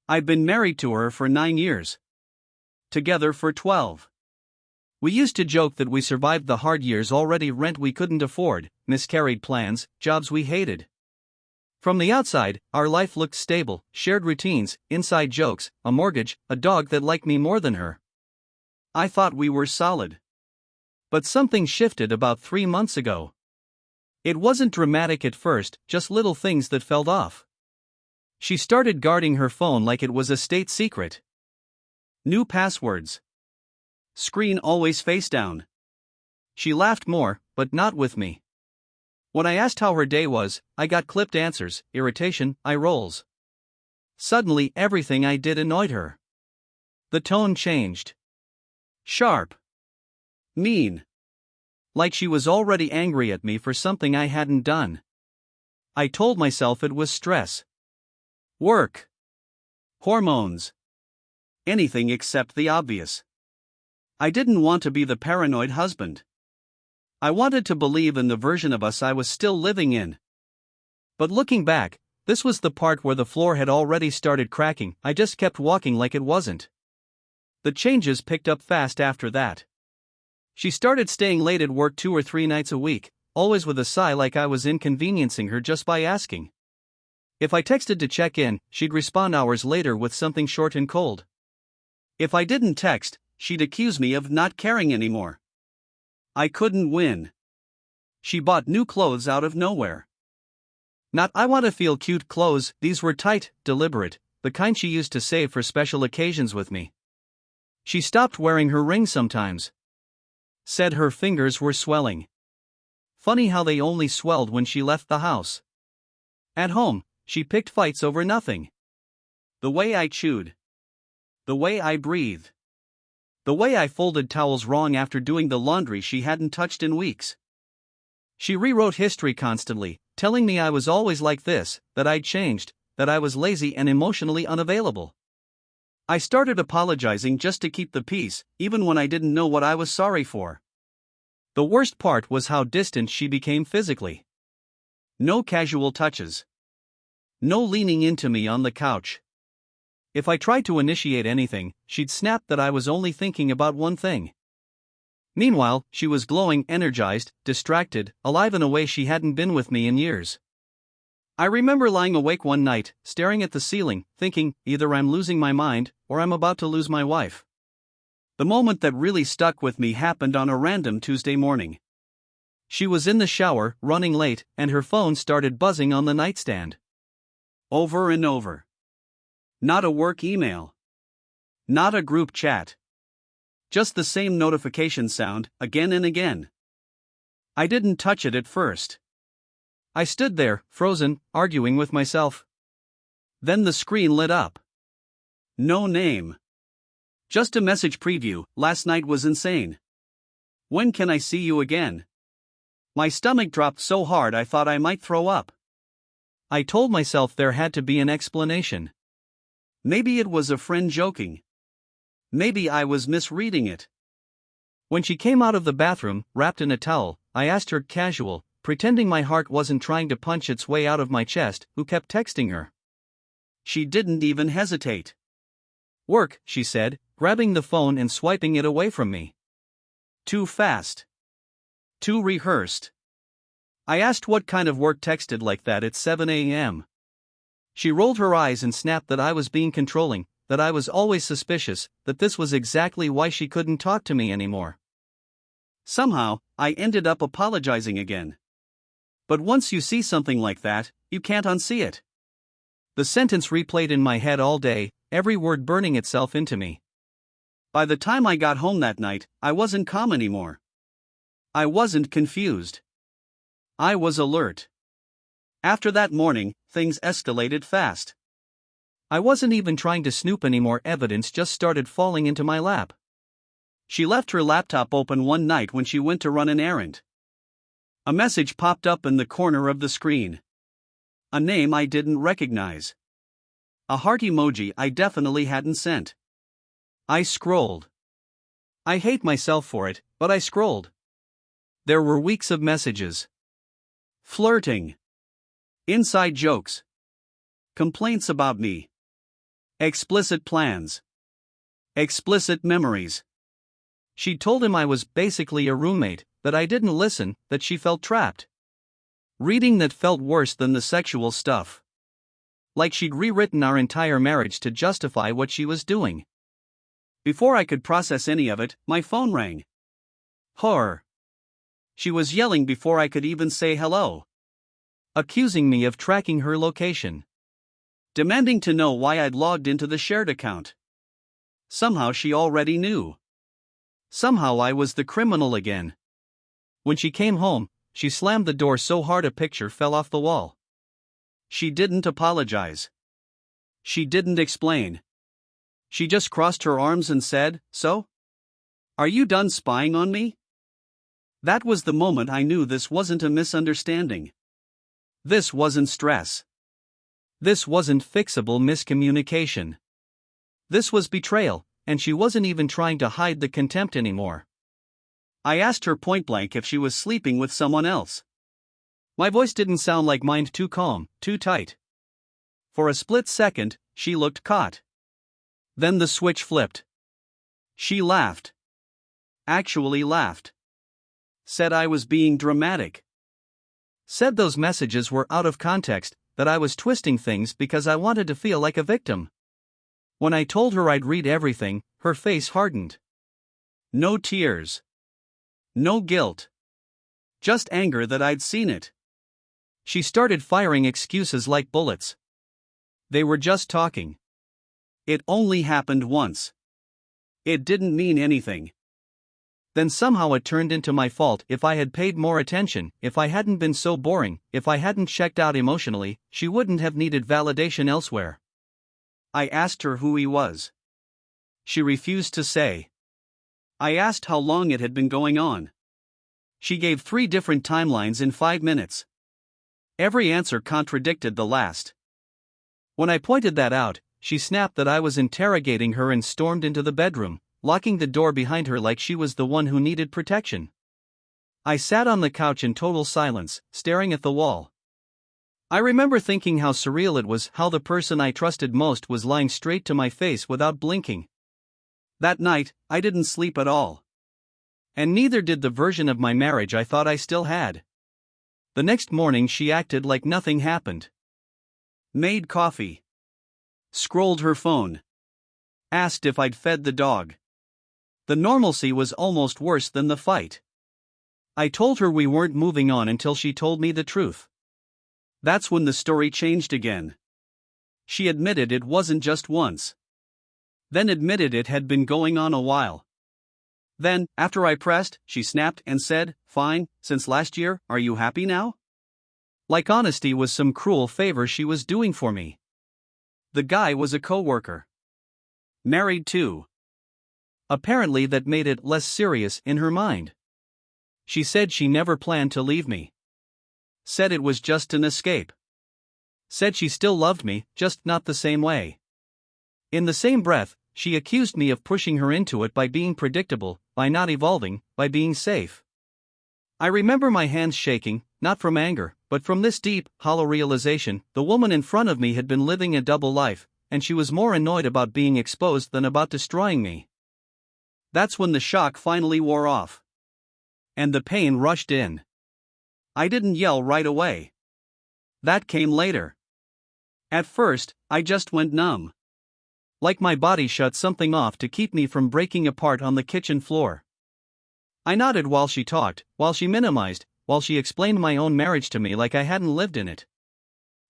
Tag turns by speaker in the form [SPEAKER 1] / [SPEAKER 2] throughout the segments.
[SPEAKER 1] I've been married to her for 9 years. Together for 12. We used to joke that we survived the hard years already: rent we couldn't afford, miscarried plans, jobs we hated. From the outside, our life looked stable: shared routines, inside jokes, a mortgage, a dog that liked me more than her. I thought we were solid. But something shifted about 3 months ago. It wasn't dramatic at first, just little things that felt off. She started guarding her phone like it was a state secret. New passwords. Screen always face down. She laughed more, but not with me. When I asked how her day was, I got clipped answers, irritation, eye rolls. Suddenly everything I did annoyed her. The tone changed. Sharp. Mean. Like she was already angry at me for something I hadn't done. I told myself it was stress. Work. Hormones. Anything except the obvious. I didn't want to be the paranoid husband. I wanted to believe in the version of us I was still living in. But looking back, this was the part where the floor had already started cracking. I just kept walking like it wasn't. The changes picked up fast after that. She started staying late at work 2 or 3 nights a week, always with a sigh, like I was inconveniencing her just by asking. If I texted to check in, she'd respond hours later with something short and cold. If I didn't text, she'd accuse me of not caring anymore. I couldn't win. She bought new clothes out of nowhere. Not "I want to feel cute" clothes, these were tight, deliberate, the kind she used to save for special occasions with me. She stopped wearing her ring sometimes. Said her fingers were swelling. Funny how they only swelled when she left the house. At home, she picked fights over nothing. The way I chewed. The way I breathed. The way I folded towels wrong after doing the laundry she hadn't touched in weeks. She rewrote history constantly, telling me I was always like this, that I'd changed, that I was lazy and emotionally unavailable. I started apologizing just to keep the peace, even when I didn't know what I was sorry for. The worst part was how distant she became physically. No casual touches. No leaning into me on the couch. If I tried to initiate anything, she'd snap that I was only thinking about one thing. Meanwhile, she was glowing, energized, distracted, alive in a way she hadn't been with me in years. I remember lying awake one night, staring at the ceiling, thinking, either I'm losing my mind, or I'm about to lose my wife. The moment that really stuck with me happened on a random Tuesday morning. She was in the shower, running late, and her phone started buzzing on the nightstand. Over and over. Not a work email. Not a group chat. Just the same notification sound, again and again. I didn't touch it at first. I stood there, frozen, arguing with myself. Then the screen lit up. No name. Just a message preview: "Last night was insane. When can I see you again?" My stomach dropped so hard I thought I might throw up. I told myself there had to be an explanation. Maybe it was a friend joking. Maybe I was misreading it. When she came out of the bathroom, wrapped in a towel, I asked her, casual, pretending my heart wasn't trying to punch its way out of my chest, who kept texting her. She didn't even hesitate. "Work," she said, grabbing the phone and swiping it away from me. Too fast. Too rehearsed. I asked what kind of work texted like that at 7 a.m. She rolled her eyes and snapped that I was being controlling, that I was always suspicious, that this was exactly why she couldn't talk to me anymore. Somehow, I ended up apologizing again. But once you see something like that, you can't unsee it. The sentence replayed in my head all day, every word burning itself into me. By the time I got home that night, I wasn't calm anymore. I wasn't confused. I was alert. After that morning, things escalated fast. I wasn't even trying to snoop anymore, evidence just started falling into my lap. She left her laptop open one night when she went to run an errand. A message popped up in the corner of the screen. A name I didn't recognize. A heart emoji I definitely hadn't sent. I scrolled. I hate myself for it, but I scrolled. There were weeks of messages. Flirting. Inside jokes. Complaints about me. Explicit plans. Explicit memories. She told him I was basically a roommate, that I didn't listen, that she felt trapped. Reading that felt worse than the sexual stuff. Like she'd rewritten our entire marriage to justify what she was doing. Before I could process any of it, my phone rang. Horror. She was yelling before I could even say hello. Accusing me of tracking her location. Demanding to know why I'd logged into the shared account. Somehow she already knew. Somehow I was the criminal again. When she came home, she slammed the door so hard a picture fell off the wall. She didn't apologize. She didn't explain. She just crossed her arms and said, "So? Are you done spying on me?" That was the moment I knew this wasn't a misunderstanding. This wasn't stress. This wasn't fixable miscommunication. This was betrayal, and she wasn't even trying to hide the contempt anymore. I asked her point blank if she was sleeping with someone else. My voice didn't sound like mine, too calm, too tight. For a split second, she looked caught. Then the switch flipped. She laughed. Actually laughed. Said I was being dramatic. Said those messages were out of context, that I was twisting things because I wanted to feel like a victim. When I told her I'd read everything, her face hardened. No tears. No guilt. Just anger that I'd seen it. She started firing excuses like bullets. They were just talking. It only happened once. It didn't mean anything. Then somehow it turned into my fault if I had paid more attention, if I hadn't been so boring, if I hadn't checked out emotionally, she wouldn't have needed validation elsewhere. I asked her who he was. She refused to say. I asked how long it had been going on. She gave 3 different timelines in 5 minutes. Every answer contradicted the last. When I pointed that out, she snapped that I was interrogating her and stormed into the bedroom, locking the door behind her like she was the one who needed protection. I sat on the couch in total silence, staring at the wall. I remember thinking how surreal it was how the person I trusted most was lying straight to my face without blinking. That night, I didn't sleep at all. And neither did the version of my marriage I thought I still had. The next morning she acted like nothing happened. Made coffee. Scrolled her phone. Asked if I'd fed the dog. The normalcy was almost worse than the fight. I told her we weren't moving on until she told me the truth. That's when the story changed again. She admitted it wasn't just once. Then admitted it had been going on a while. Then, after I pressed, she snapped and said, "Fine, since last year, are you happy now?" Like honesty was some cruel favor she was doing for me. The guy was a coworker. Married too. Apparently that made it less serious in her mind. She said she never planned to leave me. Said it was just an escape. Said she still loved me, just not the same way. In the same breath, she accused me of pushing her into it by being predictable, by not evolving, by being safe. I remember my hands shaking, not from anger, but from this deep, hollow realization: the woman in front of me had been living a double life, and she was more annoyed about being exposed than about destroying me. That's when the shock finally wore off. And the pain rushed in. I didn't yell right away. That came later. At first, I just went numb. Like my body shut something off to keep me from breaking apart on the kitchen floor. I nodded while she talked, while she minimized, while she explained my own marriage to me like I hadn't lived in it.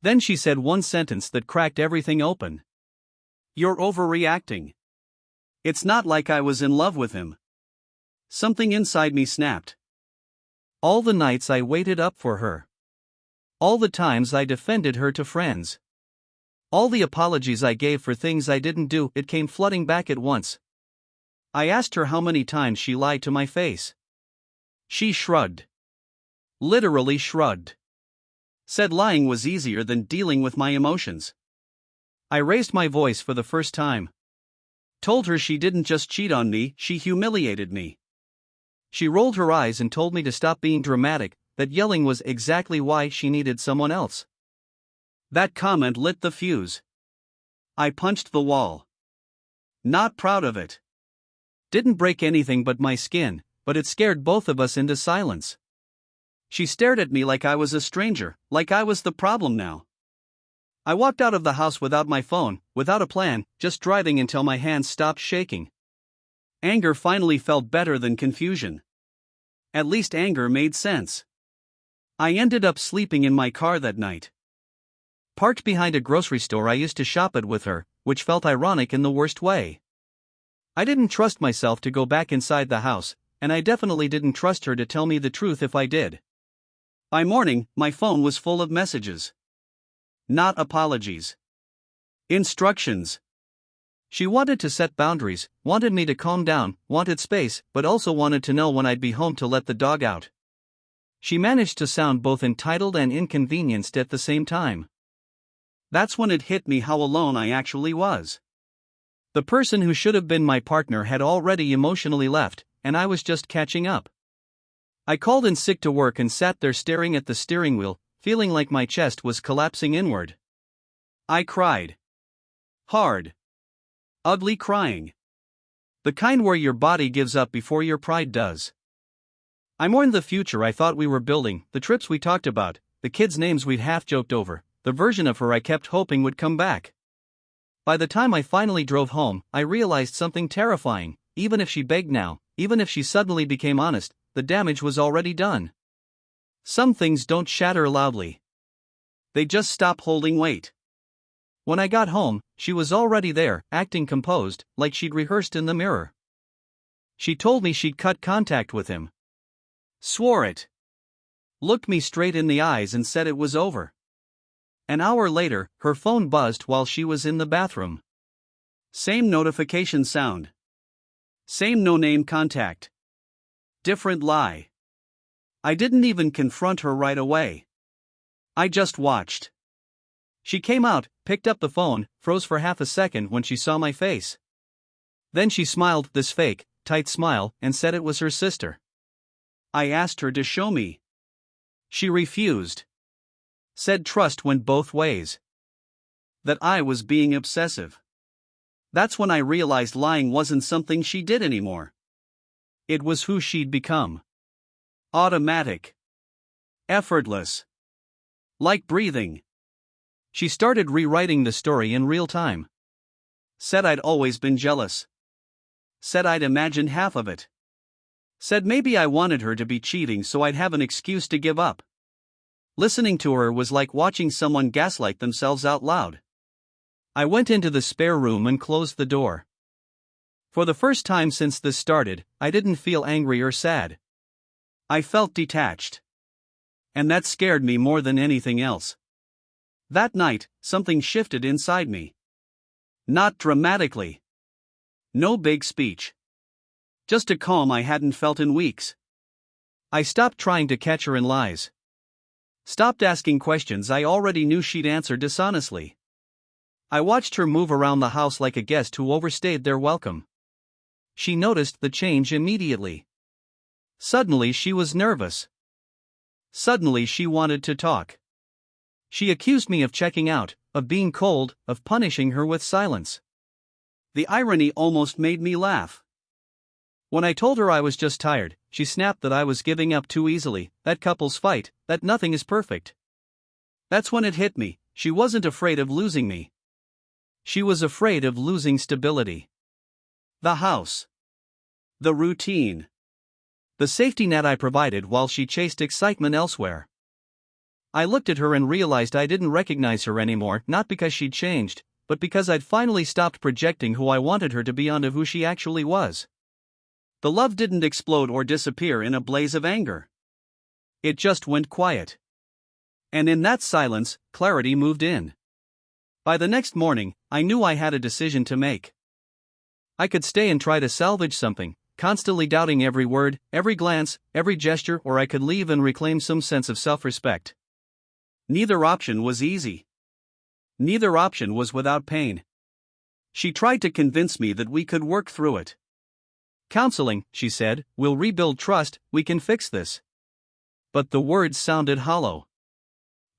[SPEAKER 1] Then she said one sentence that cracked everything open. "You're overreacting. It's not like I was in love with him." Something inside me snapped. All the nights I waited up for her. All the times I defended her to friends. All the apologies I gave for things I didn't do, it came flooding back at once. I asked her how many times she lied to my face. She shrugged. Literally shrugged. Said lying was easier than dealing with my emotions. I raised my voice for the first time. Told her she didn't just cheat on me, she humiliated me. She rolled her eyes and told me to stop being dramatic, that yelling was exactly why she needed someone else. That comment lit the fuse. I punched the wall. Not proud of it. Didn't break anything but my skin, but it scared both of us into silence. She stared at me like I was a stranger, like I was the problem now. I walked out of the house without my phone, without a plan, just driving until my hands stopped shaking. Anger finally felt better than confusion. At least anger made sense. I ended up sleeping in my car that night. Parked behind a grocery store I used to shop at with her, which felt ironic in the worst way. I didn't trust myself to go back inside the house, and I definitely didn't trust her to tell me the truth if I did. By morning, my phone was full of messages. Not apologies. Instructions. She wanted to set boundaries, wanted me to calm down, wanted space, but also wanted to know when I'd be home to let the dog out. She managed to sound both entitled and inconvenienced at the same time. That's when it hit me how alone I actually was. The person who should have been my partner had already emotionally left, and I was just catching up. I called in sick to work and sat there staring at the steering wheel, feeling like my chest was collapsing inward. I cried. Hard. Ugly crying. The kind where your body gives up before your pride does. I mourned the future I thought we were building, the trips we talked about, the kids' names we'd half-joked over, the version of her I kept hoping would come back. By the time I finally drove home, I realized something terrifying. Even if she begged now, even if she suddenly became honest, the damage was already done. Some things don't shatter loudly. They just stop holding weight. When I got home, she was already there, acting composed, like she'd rehearsed in the mirror. She told me she'd cut contact with him. Swore it. Looked me straight in the eyes and said it was over. An hour later, her phone buzzed while she was in the bathroom. Same notification sound. Same no-name contact. Different lie. I didn't even confront her right away. I just watched. She came out, picked up the phone, froze for half a second when she saw my face. Then she smiled, this fake, tight smile, and said it was her sister. I asked her to show me. She refused. Said trust went both ways. That I was being obsessive. That's when I realized lying wasn't something she did anymore. It was who she'd become. Automatic. Effortless. Like breathing. She started rewriting the story in real time. Said I'd always been jealous. Said I'd imagined half of it. Said maybe I wanted her to be cheating so I'd have an excuse to give up. Listening to her was like watching someone gaslight themselves out loud. I went into the spare room and closed the door. For the first time since this started, I didn't feel angry or sad. I felt detached. And that scared me more than anything else. That night, something shifted inside me. Not dramatically. No big speech. Just a calm I hadn't felt in weeks. I stopped trying to catch her in lies. Stopped asking questions I already knew she'd answer dishonestly. I watched her move around the house like a guest who overstayed their welcome. She noticed the change immediately. Suddenly she was nervous. Suddenly she wanted to talk. She accused me of checking out, of being cold, of punishing her with silence. The irony almost made me laugh. When I told her I was just tired, she snapped that I was giving up too easily, that couples fight, that nothing is perfect. That's when it hit me, she wasn't afraid of losing me. She was afraid of losing stability. The house. The routine. The safety net I provided while she chased excitement elsewhere. I looked at her and realized I didn't recognize her anymore, not because she'd changed, but because I'd finally stopped projecting who I wanted her to be onto who she actually was. The love didn't explode or disappear in a blaze of anger. It just went quiet. And in that silence, clarity moved in. By the next morning, I knew I had a decision to make. I could stay and try to salvage something, constantly doubting every word, every glance, every gesture, or I could leave and reclaim some sense of self-respect. Neither option was easy. Neither option was without pain. She tried to convince me that we could work through it. Counseling, she said, will rebuild trust, we can fix this. But the words sounded hollow.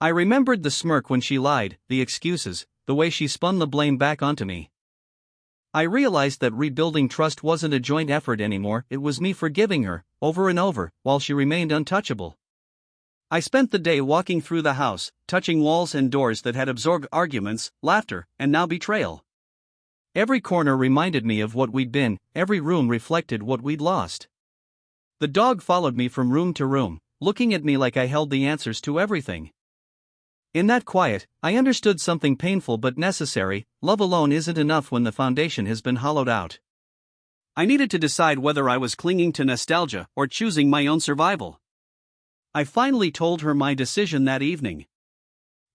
[SPEAKER 1] I remembered the smirk when she lied, the excuses, the way she spun the blame back onto me. I realized that rebuilding trust wasn't a joint effort anymore, it was me forgiving her, over and over, while she remained untouchable. I spent the day walking through the house, touching walls and doors that had absorbed arguments, laughter, and now betrayal. Every corner reminded me of what we'd been, every room reflected what we'd lost. The dog followed me from room to room, looking at me like I held the answers to everything. In that quiet, I understood something painful but necessary: love alone isn't enough when the foundation has been hollowed out. I needed to decide whether I was clinging to nostalgia or choosing my own survival. I finally told her my decision that evening.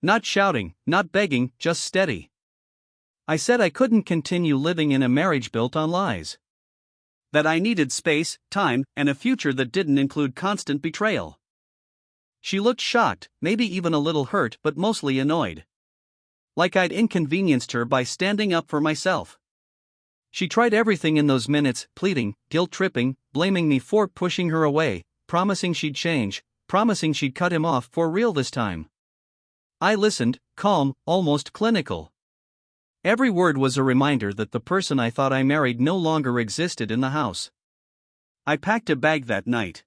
[SPEAKER 1] Not shouting, not begging, just steady. I said I couldn't continue living in a marriage built on lies. That I needed space, time, and a future that didn't include constant betrayal. She looked shocked, maybe even a little hurt, but mostly annoyed. Like I'd inconvenienced her by standing up for myself. She tried everything in those minutes, pleading, guilt-tripping, blaming me for pushing her away, promising she'd change, promising she'd cut him off for real this time. I listened, calm, almost clinical. Every word was a reminder that the person I thought I married no longer existed in the house. I packed a bag that night.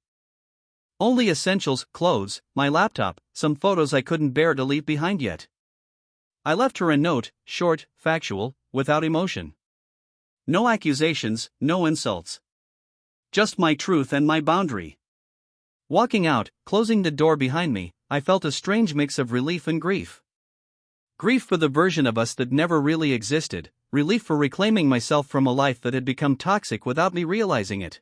[SPEAKER 1] Only essentials, clothes, my laptop, some photos I couldn't bear to leave behind yet. I left her a note, short, factual, without emotion. No accusations, no insults. Just my truth and my boundary. Walking out, closing the door behind me, I felt a strange mix of relief and grief. Grief for the version of us that never really existed, relief for reclaiming myself from a life that had become toxic without me realizing it.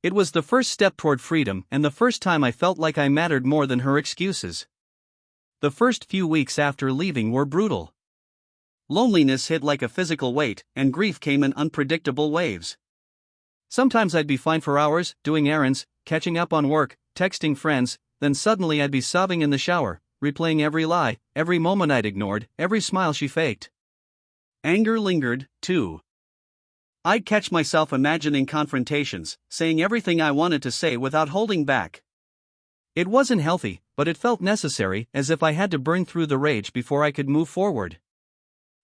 [SPEAKER 1] It was the first step toward freedom, and the first time I felt like I mattered more than her excuses. The first few weeks after leaving were brutal. Loneliness hit like a physical weight, and grief came in unpredictable waves. Sometimes I'd be fine for hours, doing errands, catching up on work, texting friends, then suddenly I'd be sobbing in the shower, replaying every lie, every moment I'd ignored, every smile she faked. Anger lingered, too. I'd catch myself imagining confrontations, saying everything I wanted to say without holding back. It wasn't healthy, but it felt necessary, as if I had to burn through the rage before I could move forward.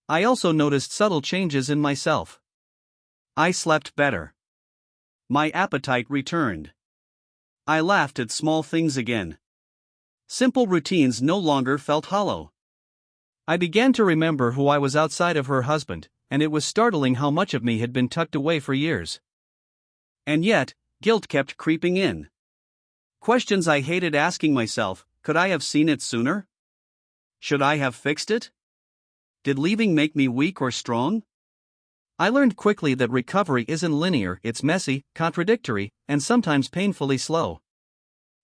[SPEAKER 1] I also noticed subtle changes in myself. I slept better. My appetite returned. I laughed at small things again. Simple routines no longer felt hollow. I began to remember who I was outside of her husband, and it was startling how much of me had been tucked away for years. And yet, guilt kept creeping in. Questions I hated asking myself: could I have seen it sooner? Should I have fixed it? Did leaving make me weak or strong? I learned quickly that recovery isn't linear, it's messy, contradictory, and sometimes painfully slow.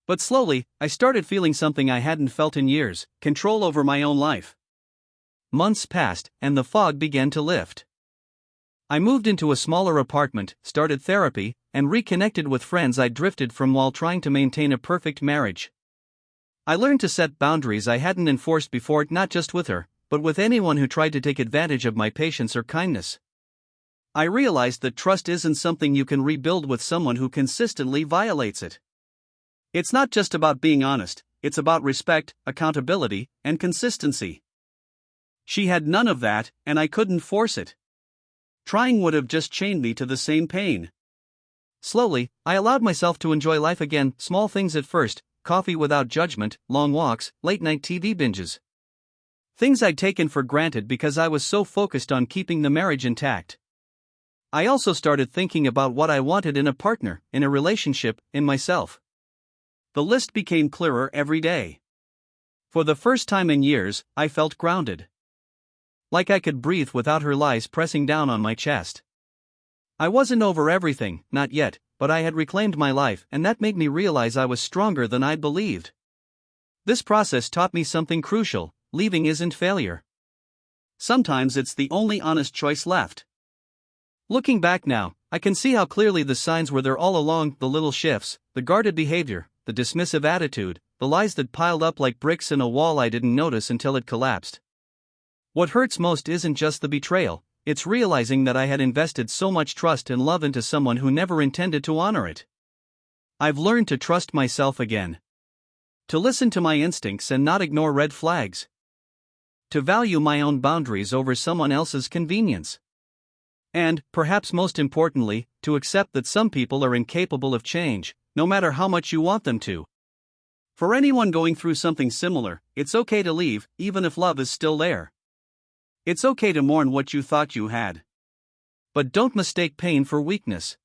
[SPEAKER 1] But slowly, I started feeling something I hadn't felt in years: control over my own life. Months passed, and the fog began to lift. I moved into a smaller apartment, started therapy, and reconnected with friends I'd drifted from while trying to maintain a perfect marriage. I learned to set boundaries I hadn't enforced before, not just with her, but with anyone who tried to take advantage of my patience or kindness. I realized that trust isn't something you can rebuild with someone who consistently violates it. It's not just about being honest, it's about respect, accountability, and consistency. She had none of that, and I couldn't force it. Trying would have just chained me to the same pain. Slowly, I allowed myself to enjoy life again, small things at first: coffee without judgment, long walks, late-night TV binges. Things I'd taken for granted because I was so focused on keeping the marriage intact. I also started thinking about what I wanted in a partner, in a relationship, in myself. The list became clearer every day. For the first time in years, I felt grounded. Like I could breathe without her lies pressing down on my chest. I wasn't over everything, not yet, but I had reclaimed my life, and that made me realize I was stronger than I'd believed. This process taught me something crucial: leaving isn't failure. Sometimes it's the only honest choice left. Looking back now, I can see how clearly the signs were there all along: the little shifts, the guarded behavior, the dismissive attitude, the lies that piled up like bricks in a wall I didn't notice until it collapsed. What hurts most isn't just the betrayal, it's realizing that I had invested so much trust and love into someone who never intended to honor it. I've learned to trust myself again. To listen to my instincts and not ignore red flags. To value my own boundaries over someone else's convenience. And, perhaps most importantly, to accept that some people are incapable of change, no matter how much you want them to. For anyone going through something similar, it's okay to leave, even if love is still there. It's okay to mourn what you thought you had. But don't mistake pain for weakness.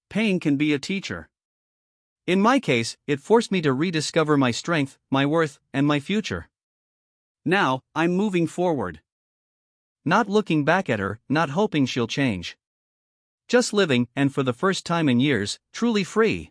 [SPEAKER 1] Pain can be a teacher. In my case, it forced me to rediscover my strength, my worth, and my future. Now, I'm moving forward. Not looking back at her, not hoping she'll change. Just living, and for the first time in years, truly free.